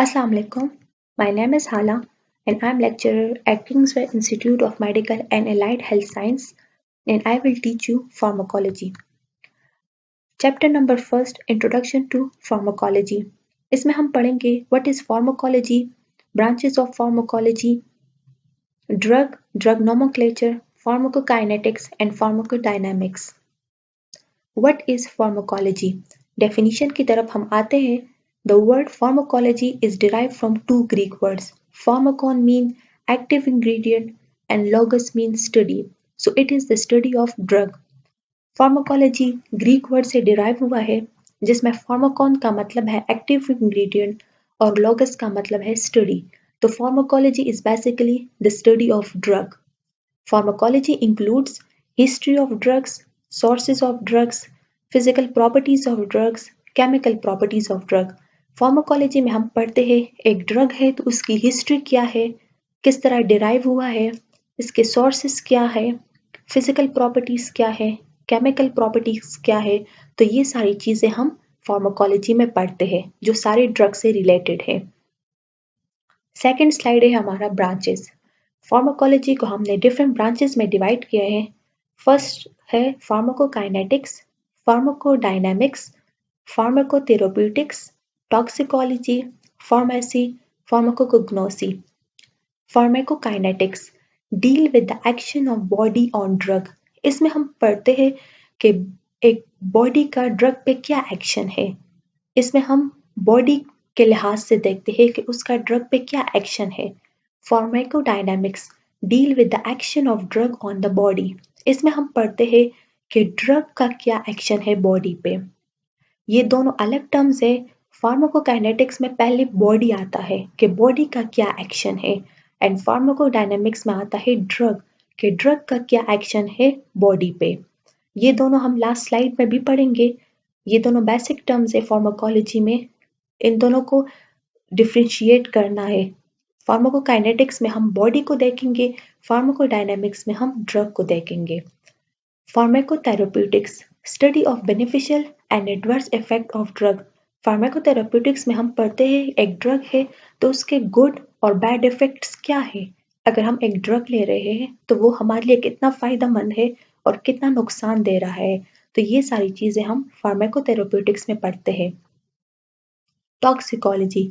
Assalamu alaikum. My name is Hala and I am lecturer at Kingsway Institute of Medical and Allied Health Science and I will teach you pharmacology. Chapter number first Introduction to Pharmacology. इसमें हम पढ़ेंगे what is pharmacology, branches of pharmacology, drug nomenclature, pharmacokinetics and pharmacodynamics. What is pharmacology? Definition की तरफ हम आते हैं. The word pharmacology is derived from two Greek words. Pharmakon means active ingredient and logos means study. So it is the study of drug. Pharmacology Greek word से derive हुआ है जिसमें pharmakon का मतलब है active ingredient और logos का मतलब है study. तो pharmacology is basically the study of drug. Pharmacology includes history of drugs, sources of drugs, physical properties of drugs, chemical properties of drug. Pharmacology में हम पढ़ते हैं एक ड्रग है तो उसकी हिस्ट्री क्या है, किस तरह डिराइव हुआ है, इसके सोर्सेस क्या है, फिजिकल प्रॉपर्टीज क्या है, केमिकल प्रॉपर्टीज क्या है. तो ये सारी चीजें हम फार्माकोलॉजी में पढ़ते हैं जो सारे ड्रग से रिलेटेड है. सेकेंड स्लाइड है हमारा ब्रांचेस. फार्माकोलॉजी को हमने डिफरेंट ब्रांचेस में डिवाइड किया है. फर्स्ट है pharmacokinetics, pharmacodynamics, pharmacotherapeutics, toxicology, pharmacy, pharmacognosy. Pharmacokinetics deal with the action of body on drug. इसमें हम पढ़ते हैं कि एक बॉडी का ड्रग पे क्या एक्शन है. इसमें हम बॉडी के लिहाज से देखते हैं कि उसका ड्रग पे क्या एक्शन है. Pharmacodynamics deal with the action of drug on the body. इसमें हम पढ़ते हैं कि ड्रग का क्या एक्शन है बॉडी पे. ये दोनों अलग टर्म्स है. फार्माकोकाइनेटिक्स में पहले बॉडी आता है कि बॉडी का क्या एक्शन है एंड फार्माकोडायनामिक्स में आता है ड्रग कि ड्रग का क्या एक्शन है बॉडी पे. ये दोनों हम लास्ट स्लाइड में भी पढ़ेंगे. ये दोनों बेसिक टर्म्स है फार्माकोलॉजी में. इन दोनों को डिफरेंशिएट करना है. फार्माकोकाइनेटिक्स में हम बॉडी को देखेंगे, फार्माकोडायनामिक्स में हम ड्रग को देखेंगे. Pharmacotherapeutics study of beneficial and adverse effect of drug. Pharmacotherapeutics में हम पढ़ते हैं एक ड्रग है तो उसके गुड और बैड इफेक्ट्स क्या है. अगर हम एक ड्रग ले रहे हैं तो वो हमारे लिए कितना फायदेमंद है और कितना नुकसान दे रहा है. तो ये सारी चीजें हम फार्माकोथेरेप्यूटिक्स में पढ़ते हैं. Toxicology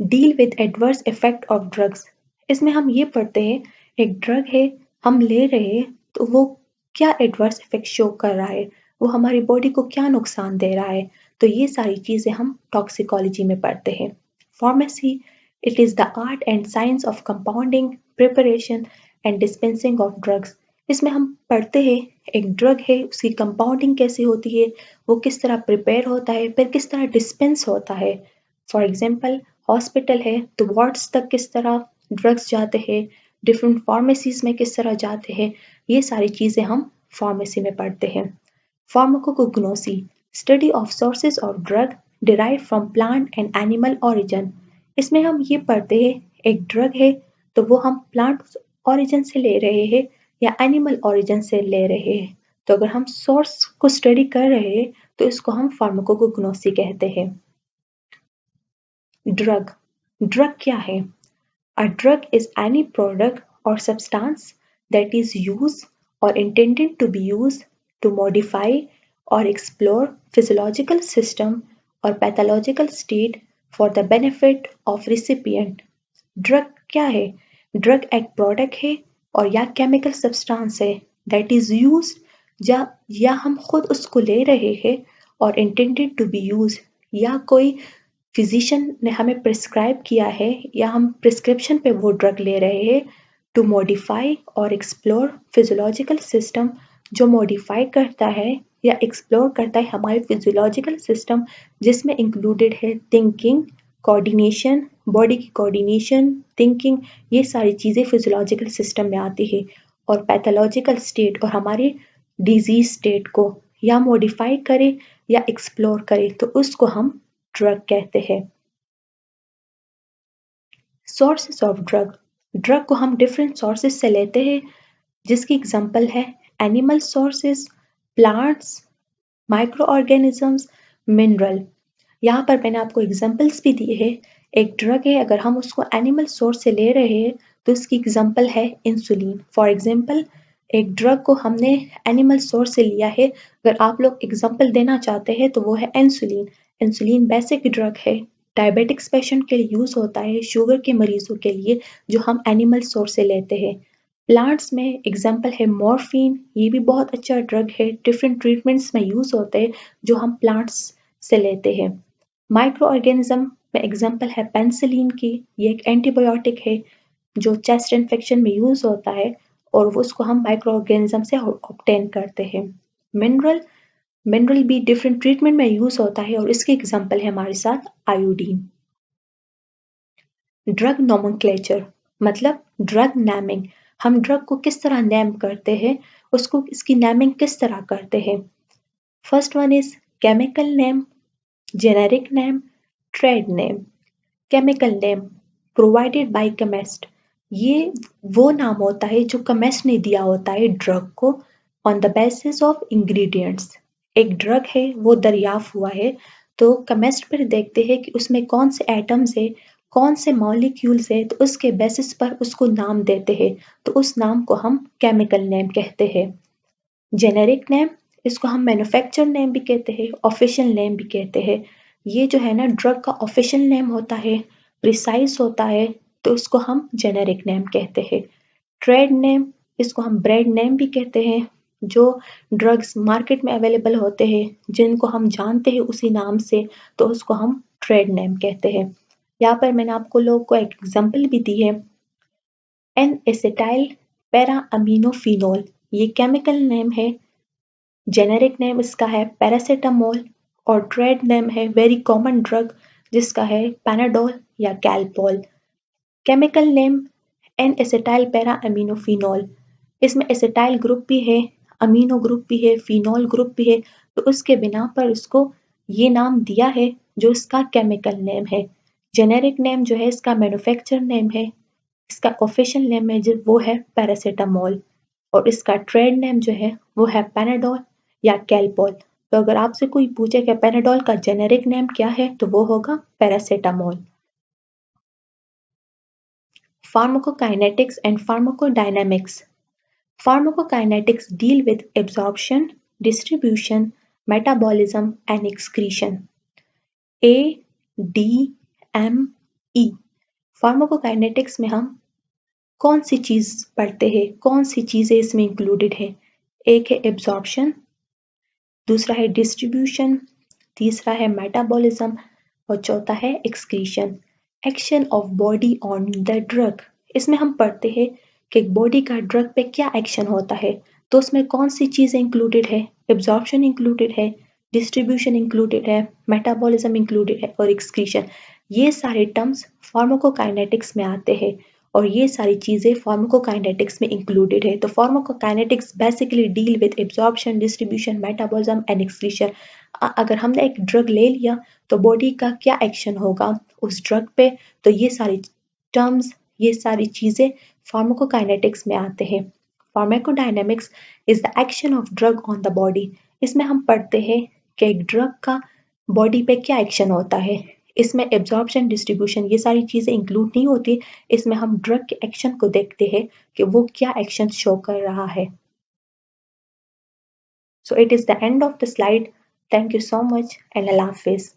deal with adverse effect of drugs. इसमें हम ये पढ़ते हैं एक ड्रग है हम ले रहे हैं तो वो क्या एडवर्स इफेक्ट शो कर रहा है, वो हमारी बॉडी को क्या नुकसान दे रहा है. तो ये सारी चीजें हम टॉक्सिकोलॉजी में पढ़ते हैं. Pharmacy it is the art and science of compounding, preparation and dispensing of drugs. इसमें हम पढ़ते हैं एक ड्रग है उसकी कंपाउंडिंग कैसे होती है, वो किस तरह प्रिपेयर होता है, फिर किस तरह डिस्पेंस होता है. फॉर एग्जाम्पल हॉस्पिटल है तो वार्ड्स तक किस तरह ड्रग्स जाते हैं, डिफरेंट फार्मेसीज में किस तरह जाते हैं. ये सारी चीजें हम फार्मेसी में पढ़ते हैं. Pharmacognosy study of sources of drug derived from plant and animal origin. इसमें हम ये पढ़ते हैं एक ड्रग है तो वो हम प्लांट ओरिजिन से ले रहे हैं या एनिमल ओरिजिन से ले रहे हैं. तो अगर हम सोर्स को स्टडी कर रहे हैं तो इसको हम फार्माकोकॉग्नोसी कहते हैं. ड्रग क्या है? A drug is any product or substance that is used or intended to be used to modify or explore physiological system or pathological state for the benefit of recipient. Drug क्या है? Drug एक product है और या chemical substance है that is used या हम खुद उसको ले रहे हैं और intended to be used या कोई फिजिशियन ने हमें प्रिस्क्राइब किया है या हम प्रिस्क्रिप्शन पे वो ड्रग ले रहे हैं टू मॉडिफाई और एक्सप्लोर फिजियोलॉजिकल सिस्टम जो मॉडिफाई करता है या एक्सप्लोर करता है हमारे फिजियोलॉजिकल सिस्टम जिसमें इंक्लूडेड है थिंकिंग, कोऑर्डिनेशन, बॉडी की कोऑर्डिनेशन, थिंकिंग. ये सारी चीज़ें फिजियोलॉजिकल सिस्टम में आती है. और पैथोलॉजिकल स्टेट और हमारी डिजीज स्टेट को या मॉडिफाई करे या एक्सप्लोर करे तो उसको हम ड्रग कहते हैं. Sources of drug. ड्रग को हम डिफरेंट सोर्सेस से लेते हैं जिसकी एग्जांपल है animal sources, plants, micro organisms, mineral. यहाँ पर मैंने आपको एग्जांपल्स भी दिए हैं. एक ड्रग है, अगर हम उसको एनिमल सोर्स से ले रहे हैं तो इसकी एग्जांपल है इंसुलिन। फॉर एग्जांपल एक ड्रग को हमने एनिमल सोर्स से लिया है, अगर आप लोग एग्जांपल देना चाहते हैं तो वो है इंसुलिन। इंसुलिन बेसिक ड्रग है, डायबिटिक्स पेशेंट के लिए यूज होता है, शुगर के मरीजों के लिए, जो हम एनिमल सोर्स से लेते हैं। प्लांट्स में एग्जांपल है मॉर्फिन, ये भी बहुत अच्छा ड्रग है, डिफरेंट ट्रीटमेंट्स में यूज होते हैं जो हम प्लांट्स से लेते हैं। माइक्रो ऑर्गेनिज्म में एग्जांपल है पेनिसिलिन की, ये एक एंटीबायोटिक है जो चेस्ट इन्फेक्शन में यूज होता है और वो उसको हम माइक्रो ऑर्गेनिज्म से ऑब्टेन करते हैं। मिनरल मिनरल भी डिफरेंट ट्रीटमेंट में यूज होता है और इसके एग्जांपल है हमारे साथ आयोडीन। ड्रग नोमेनक्लेचर मतलब ड्रग नेमिंग, हम ड्रग को किस तरह नेम करते हैं, उसको इसकी नेमिंग किस तरह करते हैं। First one is chemical name, generic name, trade name. Chemical name provided by chemist, ये वो नाम होता है जो केमिस्ट ने दिया होता है ड्रग को on the basis of ingredients. एक ड्रग है वो दरियाफ्त हुआ है तो केमिस्ट फिर देखते हैं कि उसमें कौन से एटम्स है, कौन से मॉलिक्यूल्स है, तो उसके बेसिस पर उसको नाम देते हैं, तो उस नाम को हम केमिकल नेम कहते हैं। जेनेरिक नेम, इसको हम मैन्युफैक्चर नेम भी कहते हैं, ऑफिशियल नेम भी कहते हैं। ये जो है ना ड्रग का ऑफिशियल नेम होता है, प्रिसाइज होता है, तो उसको हम जेनेरिक नेम कहते हैं। ट्रेड नेम, इसको हम ब्रांड नेम भी कहते हैं, जो ड्रग्स मार्केट में अवेलेबल होते हैं जिनको हम जानते हैं उसी नाम से, तो उसको हम ट्रेड नेम कहते हैं। यहाँ पर मैंने आपको लोगों को एक एग्जांपल भी दी है, एन एसिटाइल पैरा अमीनोफिनोल, ये केमिकल नेम है, जेनेरिक नेम इसका है पैरासिटामोल और ट्रेड नेम है वेरी कॉमन ड्रग जिसका है पैनाडोल या Calpol. Chemical name N acetyl para aminophenol, इसमें एसिटाइल ग्रुप भी है, अमीनो ग्रुप भी है, फिनोल ग्रुप भी है, तो उसके बिना पर उसको ये नाम दिया है जो इसका केमिकल नेम है। जेनेरिक नेम जो है इसका मैन्युफैक्चर नेम है, इसका ऑफिशियल नेम है जो वो है पैरासिटामोल और इसका ट्रेड नेम जो है वो है पैनाडोल या कैलपॉल। तो अगर आपसे कोई पूछे कि पैनाडोल का जेनेरिक नेम क्या है तो वो होगा paracetamol. Pharmacokinetics and pharmacodynamics. Pharmacokinetics deal with absorption, distribution, metabolism and excretion. A, D, M, E. Pharmacokinetics में हम कौन सी चीज पढ़ते हैं, कौन सी चीजें इसमें इंक्लूडेड है। एक है एब्जॉर्प्शन, दूसरा है डिस्ट्रीब्यूशन, तीसरा है मेटाबॉलिज्म और चौथा है excretion. Action of body on the drug, इसमें हम पढ़ते हैं कि बॉडी का ड्रग पे क्या एक्शन होता है, तो उसमें कौन सी चीजें इंक्लूडेड है, एब्जॉर्प्शन इंक्लूडेड है, डिस्ट्रीब्यूशन इंक्लूडेड है, मेटाबॉलिज्म इंक्लूडेड है और एक्सक्रीशन। ये सारे टर्म्स फार्माकोकाइनेटिक्स में आते हैं और ये सारी चीजें फार्माकोकाइनेटिक्स में इंक्लूडेड है। तो pharmacokinetics basically deal with absorption, distribution, metabolism and excretion. अगर हमने एक ड्रग ले लिया तो बॉडी का क्या एक्शन होगा उस ड्रग पे, तो ये सारी टर्म्स, ये सारी चीजें फार्माकोकाइनेटिक्स में आते हैं। Pharmacodynamics is the action of drug on the body, इसमें हम पढ़ते हैं कि एक ड्रग का बॉडी पे क्या एक्शन होता है। इसमें एब्जॉर्प्शन, डिस्ट्रीब्यूशन ये सारी चीजें इंक्लूड नहीं होती, इसमें हम ड्रग के एक्शन को देखते हैं कि वो क्या एक्शन शो कर रहा है। So it is the end of the slide. Thank you so much and Allah Hafiz.